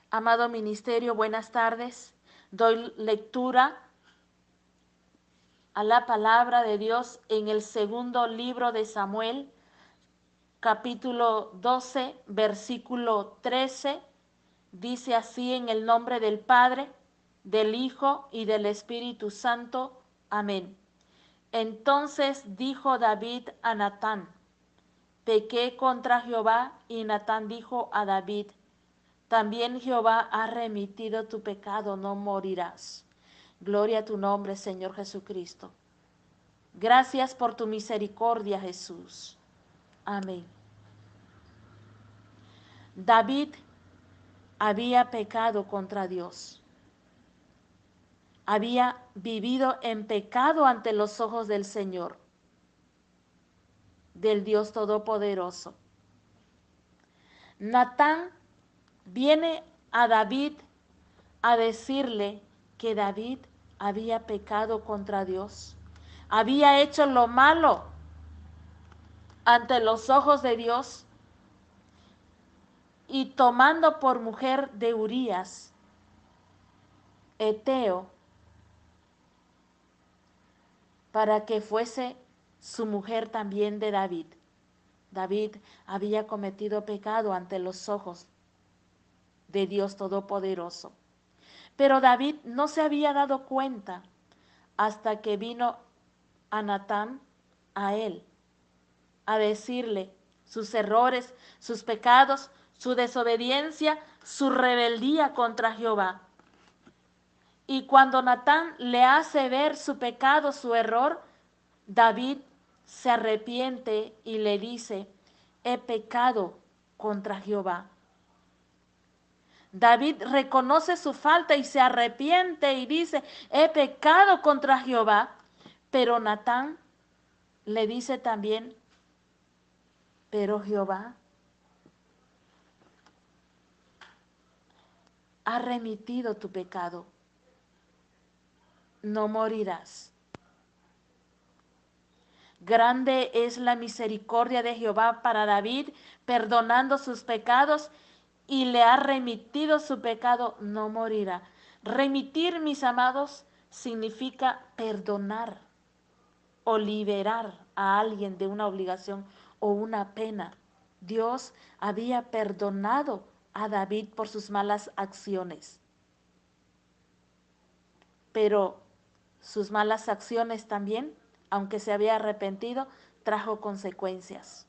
Amado ministerio, buenas tardes. Doy lectura a la palabra de Dios en el segundo libro de Samuel, capítulo 12, versículo 13. Dice así: en el nombre del Padre, del Hijo y del Espíritu Santo. Amén. Entonces dijo David a Natán: pequé contra Jehová. Y Natán dijo a David: también Jehová ha remitido tu pecado, no morirás. Gloria a tu nombre, Señor Jesucristo. Gracias por tu misericordia, Jesús. Amén. David había pecado contra Dios. Había vivido en pecado ante los ojos del Señor, del Dios Todopoderoso. Natán viene a David a decirle que David había pecado contra Dios, había hecho lo malo ante los ojos de Dios, y tomando por mujer de Urías, Eteo, para que fuese su mujer también de David. David había cometido pecado ante los ojos de Dios Todopoderoso. Pero David no se había dado cuenta hasta que vino a Natán a él a decirle sus errores, sus pecados, su desobediencia, su rebeldía contra Jehová. Y cuando Natán le hace ver su pecado, su error, David se arrepiente y le dice: he pecado contra Jehová. David reconoce su falta y se arrepiente y dice: he pecado contra Jehová. Pero Natán le dice también: pero Jehová ha remitido tu pecado, no morirás. Grande es la misericordia de Jehová para David, perdonando sus pecados, y le ha remitido su pecado, no morirá. Remitir, mis amados, significa perdonar o liberar a alguien de una obligación o una pena. Dios había perdonado a David por sus malas acciones, pero sus malas acciones también, aunque se había arrepentido, trajo consecuencias.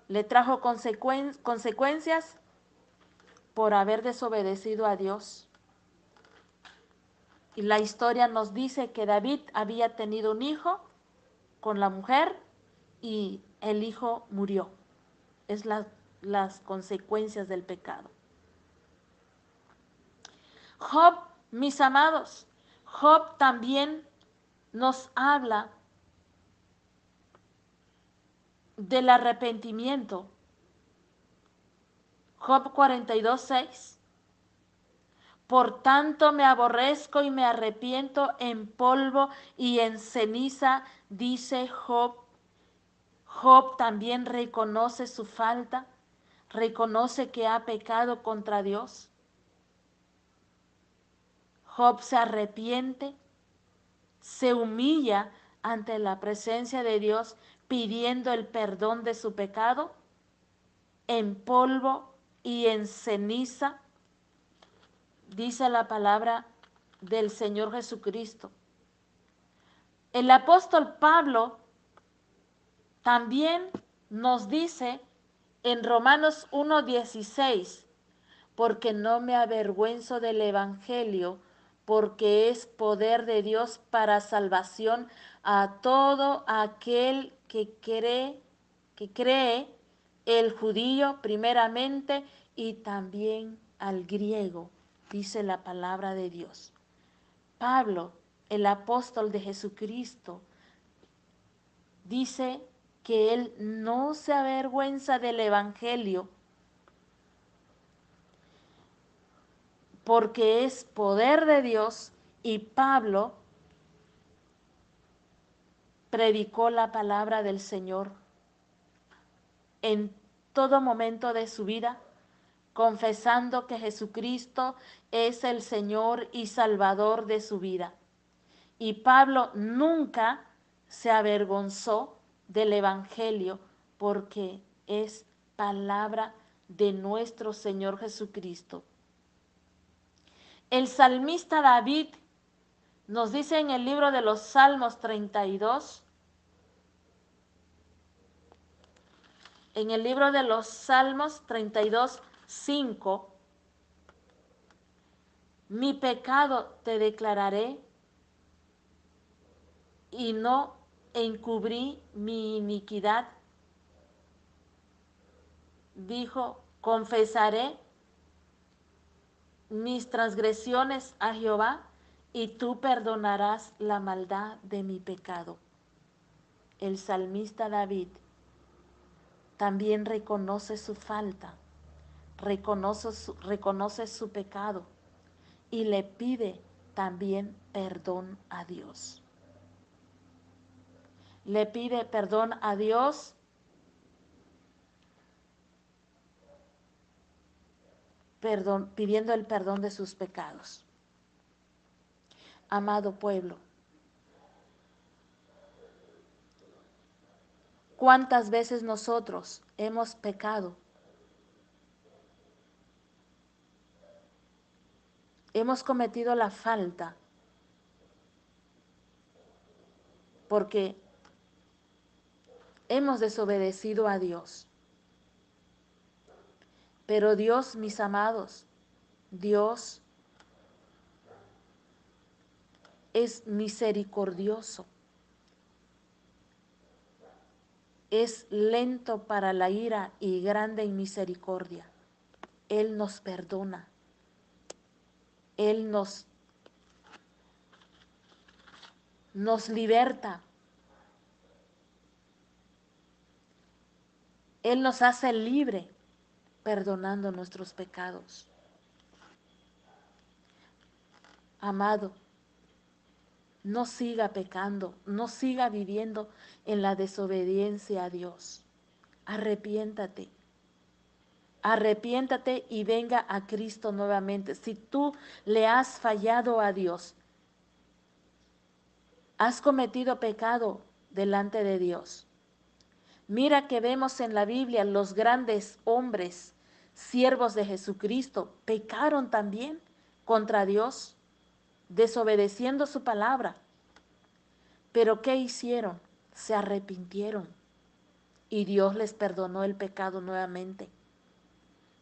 Le trajo consecuencias por haber desobedecido a Dios. Y la historia nos dice que David había tenido un hijo con la mujer y el hijo murió. Es las consecuencias del pecado. Job, mis amados, Job también nos habla del arrepentimiento. Job 42:6. Por tanto me aborrezco y me arrepiento en polvo y en ceniza, dice Job. Job también reconoce su falta, reconoce que ha pecado contra Dios. Job se arrepiente, se humilla ante la presencia de Dios pidiendo el perdón de su pecado en polvo y en ceniza, dice la palabra del Señor Jesucristo. El apóstol Pablo también nos dice en Romanos 1:16, porque no me avergüenzo del Evangelio, porque es poder de Dios para salvación a todo aquel que cree, el judío primeramente y también al griego, dice la palabra de Dios. Pablo, el apóstol de Jesucristo, dice que él no se avergüenza del Evangelio, porque es poder de Dios, y Pablo predicó la palabra del Señor en todo momento de su vida, confesando que Jesucristo es el Señor y Salvador de su vida. Y Pablo nunca se avergonzó del Evangelio porque es palabra de nuestro Señor Jesucristo. El salmista David nos dice en el libro de los Salmos 32, en el libro de los Salmos 32, 5, mi pecado te declararé y no encubrí mi iniquidad. Dijo, confesaré mis transgresiones a Jehová y tú perdonarás la maldad de mi pecado. El salmista David también reconoce su falta, reconoce su pecado y le pide también perdón a Dios. Le pide perdón a Dios pidiendo el perdón de sus pecados. Amado pueblo, ¿cuántas veces nosotros hemos pecado? Hemos cometido la falta porque hemos desobedecido a Dios. Pero Dios, mis amados, Dios es misericordioso, es lento para la ira y grande en misericordia. Él nos perdona, Él nos liberta, Él nos hace libre perdonando nuestros pecados. Amado, no siga pecando, no siga viviendo en la desobediencia a Dios. Arrepiéntate. Arrepiéntate y venga a Cristo nuevamente. Si tú le has fallado a Dios, has cometido pecado delante de Dios. Mira que vemos en la Biblia los grandes hombres, siervos de Jesucristo, pecaron también contra Dios, desobedeciendo su palabra. Pero ¿qué hicieron? Se arrepintieron y Dios les perdonó el pecado nuevamente,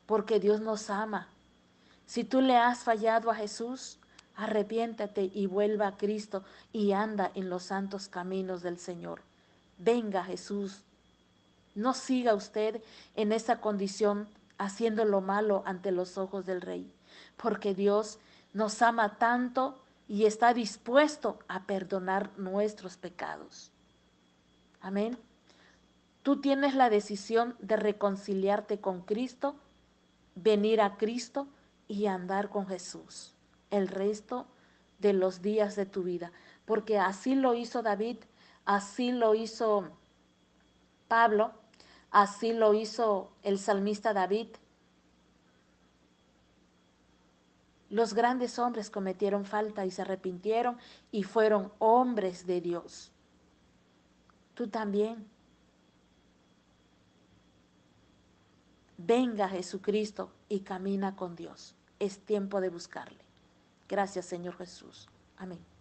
porque Dios nos ama. Si tú le has fallado a Jesús, arrepiéntate y vuelva a Cristo y anda en los santos caminos del Señor. Venga Jesús, no siga usted en esa condición haciendo lo malo ante los ojos del Rey, porque Dios nos ama tanto y está dispuesto a perdonar nuestros pecados. Amén. Tú tienes la decisión de reconciliarte con Cristo, venir a Cristo y andar con Jesús el resto de los días de tu vida, porque así lo hizo David, así lo hizo Pablo, así lo hizo el salmista David. Los grandes hombres cometieron falta y se arrepintieron y fueron hombres de Dios. Tú también. Venga Jesucristo y camina con Dios. Es tiempo de buscarle. Gracias, Señor Jesús. Amén.